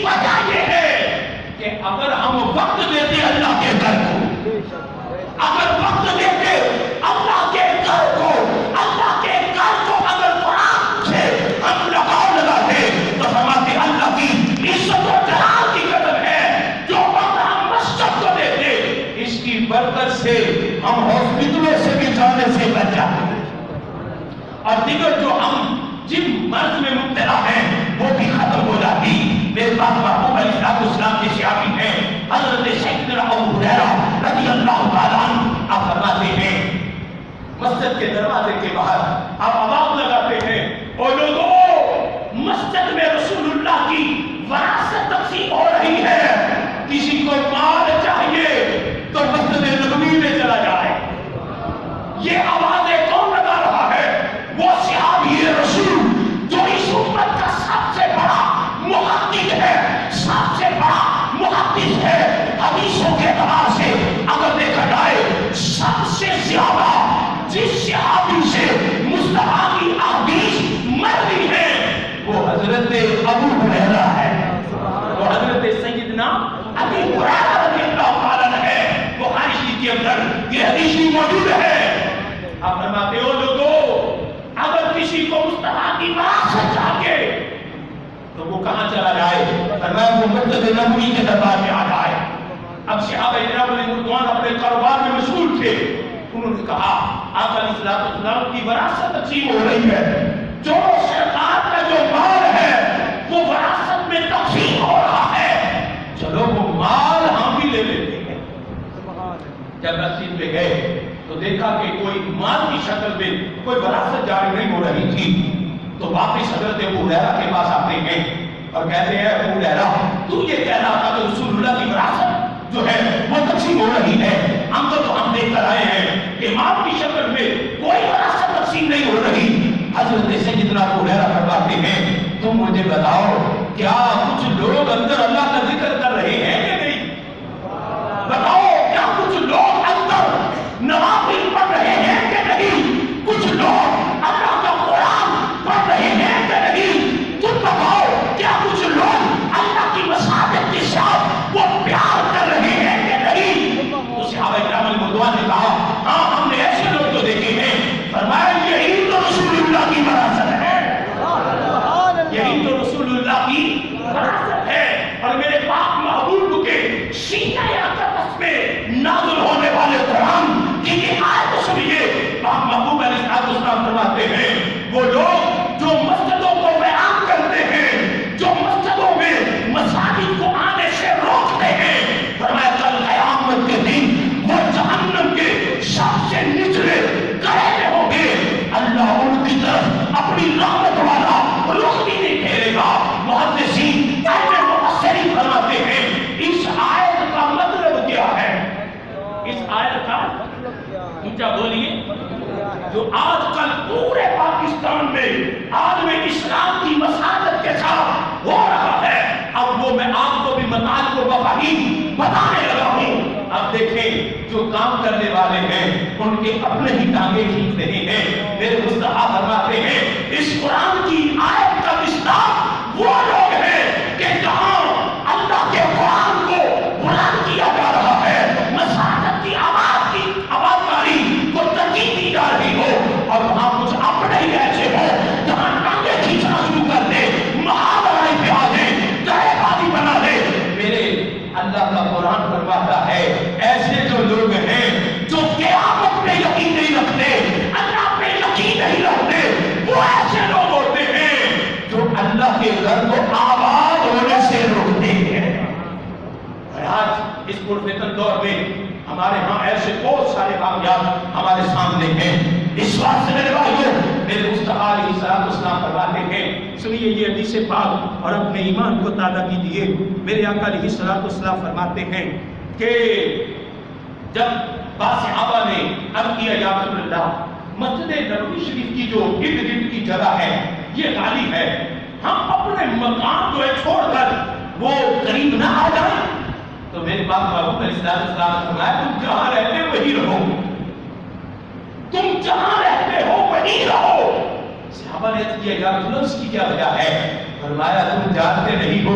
وجہ یہ ہے کہ اگر ہم وقت دیتے اللہ کے گھر کو، اگر وقت دیتے اللہ کے گھر کو، اللہ کے گھر کو اگر قرآن سے ہم لگاتے تو فرماتے اللہ کی عزت و جلال کی قدر ہے جو وقت ہم مسجد کو دیتے، اس کی برکت سے ہم ہاسپٹلوں سے بھی جانے سے بچ جاتے ہیں، اور دیگر جو ہم جن مرض میں مبتلا ہیں وہ بھی ختم ہو جاتی۔ میرے پاس محبوب علیہ السلام کے صحابی ہیں حضرت سیدنا ابو ہریرہ رضی اللہ تعالیٰ عنہ، آپ فرماتے ہیں مسجد کے دروازے کے باہر آپ آواز لگاتے ہیں، او لوگوں مسجد میں رسول اللہ کی وراثت تقسیم ہو رہی ہے، کسی کو مال چاہیے تو مسجد نبوی میں چلا جائے۔ یہ آوازیں کون لگا رہا ہے؟ وہ صحابی رسول جو اس امت کا سب سے بڑا محقق ہے، سب سے بڑا محدث ہے، حدیثوں کے اعتبار سے اگر دیکھا جائے سب سے زیادہ جس صحابی سے مصطفیٰ کی احادیث مروی ہے وہ حضرت ابو ہریرہ ہے، وہ حضرت سیدنا ابو ہریرہ رضی اللہ تعالیٰ عنہ ہے۔ بخاری شریف کے اندر یہ حدیث موجود ہے۔ آپ فرماتے ہو لوگوں اگر کسی کو مصطفیٰ کی وراثت چاہیے تو وہ کہاں چلا جائے؟ فرمایا وہ مسجد نبوی کے دربار میں آ جائے۔ اب صحابہ کرام رضوان اپنے کاروبار میں مشغول تھے، انہوں نے کہا آقا علیہ السلام کی وراثت تقسیم ہو رہی ہے، جو سرکار کا جو مال ہے وہ وراثت میں تقسیم ہو رہا ہے، چلو وہ مال ہم بھی لے لیتے ہیں۔ جب مسجد پہ گئے تو دیکھا کہ کوئی مال کی شکل میں کوئی وراثت جاری نہیں ہو رہی تھی، تو واپس حضرت ابو ہریرہ کے پاس آتے ہیں اور کہتے ہیں ابو ہریرہ تو یہ کہہ رہا تھا کہ رسول اللہ کی وراثت جو ہے وہ تقسیم ہو رہی ہے، ہم دیکھ کر آئے ہیں کہ مال کی شکل میں کوئی وراثت تقسیم نہیں ہو رہی۔ حضرت سیدنا ابو ہریرہ فرماتے ہیں تم مجھے بتاؤ کیا کچھ لوگ اندر اللہ کا ذکر کر رہے ہیں کہ نہیں؟ بتاؤ کیا کچھ لوگ اندر نوافل پڑھ رہے ہیں کہ نہیں؟ کچھ لوگ اللہ کا قرآن پڑھ رہے ہیں کہ نہیں؟ تم بتاؤ کیا کچھ لوگ اللہ کی مساجد کے ساتھ وہ پیار کر رہے ہیں کہ نہیں؟ تو صحابہ کرام رضوان نے کہا ہاں ہم نے ایسے لوگ تو دیکھے ہیں۔ فرمایا یہی تو رسول اللہ کی وراثت ہے، یہی تو رسول اللہ کی وراثت ہے۔ اور میرے پاک محبوب کے سینہ اقدس میں نازل ہونے والے قرآن کی یہ آیت سنیے، پاک محبوب علیہ السلام فرماتے ہیں وہ لوگ جو مسجدوں کو ویران کرتے ہیں، جو مسجدوں میں مساجد کو آنے سے روکتے ہیں، فرمایا کل قیامت کے دن وہ جہنم کے سب سے نچلے گڑھے ہوں گے، اللہ ان کی طرف اپنی رحمت والا رخ بھی نہیں پھیرے گا۔ محدثین اہل مفسرین فرماتے ہیں اس آیت کا مطلب کیا ہے؟ اس آیت کا اونچا بولیے، جو آج کل پورے پاکستان میں عالم اسلام کی مساجد کے ساتھ ہو رہا ہے، اب وہ میں آپ کو بھی مطالب و مفاہیم بتانے لگا ہوں۔ اب دیکھیں جو کام کرنے والے ہیں ان کے اپنے ہی ٹانگیں کھینچ رہے ہیں۔ میرے مصطفیٰ فرماتے ہیں اس قرآن کی آیت کا مصداق وہ لوگ ہیں کہ جہاں اللہ کے قرآن کو بلند کیا جا رہا ہے، مساجد کی آبادکاری کو ترغیب دی جا رہی ہو، اور وہاں کچھ اپنے ہی ایسے ہو جہاں ٹانگیں کھینچنا شروع کر دے، محاورہ پہ آ دے، گڑھے بازی بنا دے۔ میرے اللہ کا قرآن فرماتا ہے ایسے جو لوگ ہیں جو قیامت پہ یقین نہیں رکھتے، اللہ پہ یقین نہیں رکھتے، وہ ایسے لوگ ہوتے ہیں جو اللہ کے گھر کو آباد ہونے سے روکتے ہیں۔ اور آج اس پرفتن دور میں ہمارے ہاں ایسے بہت سارے کامیاب ہمارے سامنے ہیں۔ اس واسطے میرے بھائیوں میرے مصطفیٰ علیہ السلام فرماتے ہیں، سنیے یہ حدیث پاک اور اپنے ایمان کو تازہ کیجیے۔ میرے آقا علیہ السلام فرماتے ہیں کہ جب بعض صحابہ نے عرض کیا یا رسول اللہ مسجد نبوی شریف کی جو ارد گرد کی جگہ ہے یہ خالی ہے، ہم اپنے مکان کو چھوڑ کر وہ قریب نہ آ جائیں؟ تو میرے پاک محبوب علیہ السلام نے فرمایا تم جہاں رہتے وہی رہو، تم جہاں رہتے ہو وہی رہو۔ صحابہ نے کیا یا رسول اللہ اس کی کیا وجہ ہے؟ فرمایا تم جانتے نہیں ہو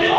2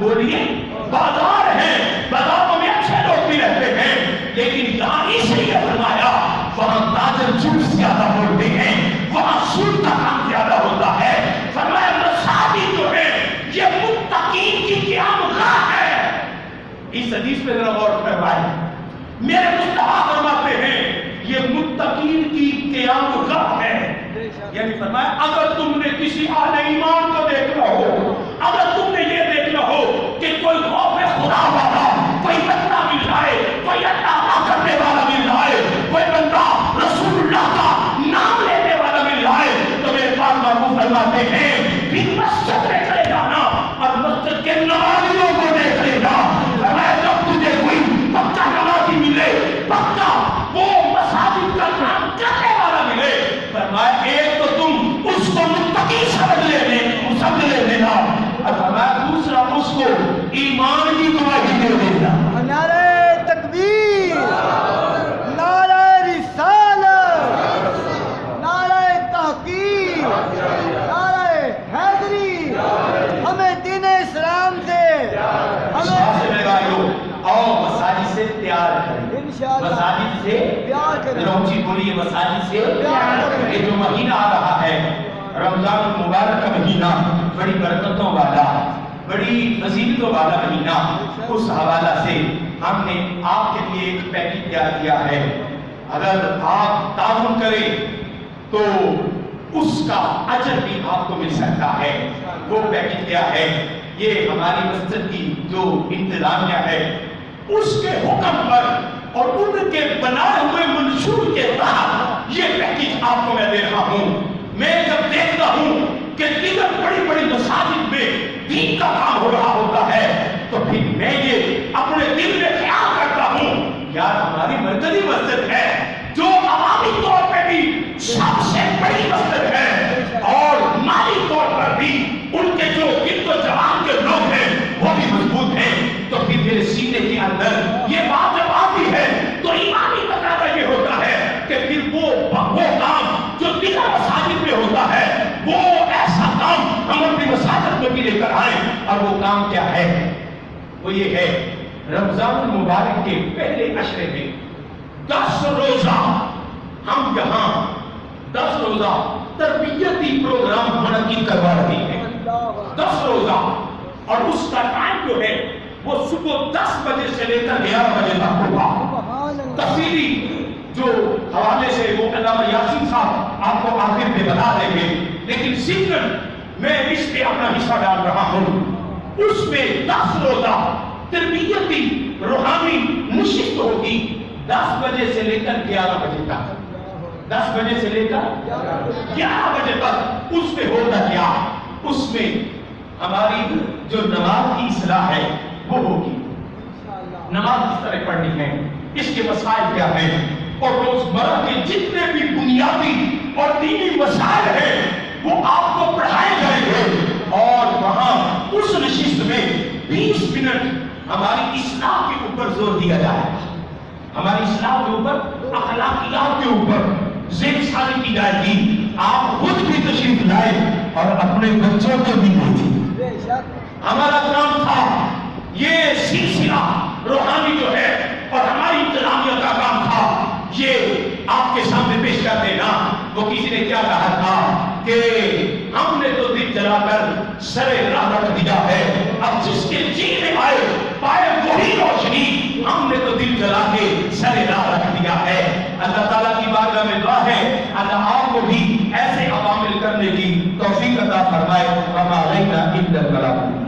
بولیے بازار ہیں، بازاروں میں اچھے لوگ بھی رہتے ہیں، لیکن یہاں اس لیے فرمایا وہاں تاجر جھوٹ زیادہ بولتے ہیں، وہاں سود کا کام زیادہ ہوتا ہے۔ فرمایا مساجد جو ہے یہ متقین کی قیام گاہ ہے۔ اس حدیث پہ ذرا غور فرمائیں، میرے مصطفیٰ فرماتے ہیں یہ متقین کی قیام گاہ ہے۔ یعنی فرمایا اگر تم نے کسی اہل ایمان کو دیکھنا ہو، اگر تم نے یہ دیکھنا ہو کہ کوئی خوف خدا والا، کوئی بندہ مل جائے، کوئی اللہ کرنے والا مل جائے، کوئی بندہ رسول اللہ کا نام لینے والا مل جائے، تو میرے پاس محبوب فرماتے ہیں پھر مسجد میں چلے جانا اور مسجد کے نمازیوں کو دیکھ لینا۔ فرمایا جب تجھے کوئی پکا نمازی ملے، پکا وہ مساجد کا کام کرنے والا ملے، فرمایا ایک تو تم اس کو متقی سمجھ لینا، اور فرمایا دوسرا اس کو ایمان کی گواہی دے دینا۔ نعرہ تکبیر، نعرہ رسالت، نعرہ تحقیق، نعرہ حیدری، ہمیں دین اسلام سے اور مساجد سے پیار کریں، مساجد سے پیار کریں، لوچی بولیے مساجد سے پیار کریں۔ یہ جو مہینہ آ رہا ہے رمضان المبارک کا مہینہ، بڑی برکتوں والا، بڑی فضیلتوں والا مہینہ، اس حوالہ سے ہم نے آپ کے لیے ایک پیکج تیار کیا ہے۔ اگر آپ تعاون کریں تو اس کا اجر بھی آپ کو مل سکتا ہے۔ وہ پیکج کیا ہے؟ یہ ہماری مسجد کی جو انتظامیہ ہے اس کے حکم پر اور ان کے بنائے ہوئے منشور کے تحت یہ پیکج آپ کو میں دے رہا ہوں۔ میں جب دیکھتا ہوں کہ دیگر بڑی بڑی مساجد میں دین کا کام ہو رہا ہوتا ہے تو پھر میں یہ اپنے دل میں خیال کرتا ہوں یار ہماری مرکزی مسجد ہے جو عوامی طور پہ بھی سب سے بڑی مسجد ہے اور مالی طور پر بھی ان کے جو گرد و جوان کے لوگ ہیں وہ بھی مضبوط ہیں، تو پھر میرے سینے کے اندر یہ بات جب آتی ہے تو ایمانی تقاضا یہ ہوتا ہے کہ پھر وہ کام جو دیگر مساجد میں ہوتا ہے وہ ایسا کام ہم اپنی مساجد میں بھی لے کر آئیں۔ اور وہ کام کیا ہے؟ وہ یہ ہے رمضان المبارک کے پہلے عشرے میں 10 روزہ ہم یہاں 10 روزہ تربیتی پروگرام منعقد کروا رہے ہیں۔ 10 روزہ اور اس کا ٹائم جو ہے وہ صبح 10 بجے سے لے کر 11 بجے تک ہوگا۔ تفصیلی جو حوالے سے وہ علامہ یاسین صاحب آپ کو آخر میں بتا دیں گے، لیکن ضمن میں اس پہ اپنا حصہ ڈال رہا ہوں۔ اس میں 10 روزہ تربیتی روحانی نشست ہوگی 10 بجے سے لے کر 11 بجے تک۔ 10 بجے سے لے کر 11 بجے تک اس میں ہوگا کیا؟ اس میں ہماری جو نماز کی اصلاح ہے وہ ہوگی، نماز کس طرح پڑھنی ہے، اس کے مسائل کیا ہیں، اور روزمرہ کے جتنے بھی بنیادی اور دینی مسائل ہیں وہ آپ کو پڑھائے جائیں گے۔ اور وہاں اس نشست میں 20 منٹ ہماری اصلاح کے اوپر زور دیا جائے گا، ہماری اصلاح کے اوپر، اخلاقیات کے اوپر ذہن سازی کی جائے گی۔ آپ خود بھی تشریف لائیں اور اپنے بچوں کو بھی بھیجیں۔ ہمارا کام تھا یہ سلسلہ روحانی جو ہے اور ہماری انتظامیہ کا کام تھا یہ آپ کے سامنے پیش کر دینا۔ وہ کسی نے کیا کہا تھا کہ ہم نے تو دل جلا کر سر راہ رکھ دیا ہے، اب جس کے جی میں آئے پائے وہی روشنی، ہم نے تو دل جلا کے سر راہ رکھ دیا ہے۔ اللہ تعالیٰ کی بارگاہ میں دعا ہے اللہ آپ کو بھی ایسے عوامل کرنے کی توفیق عطا فرمائے۔ وما علینا الا البلاغ۔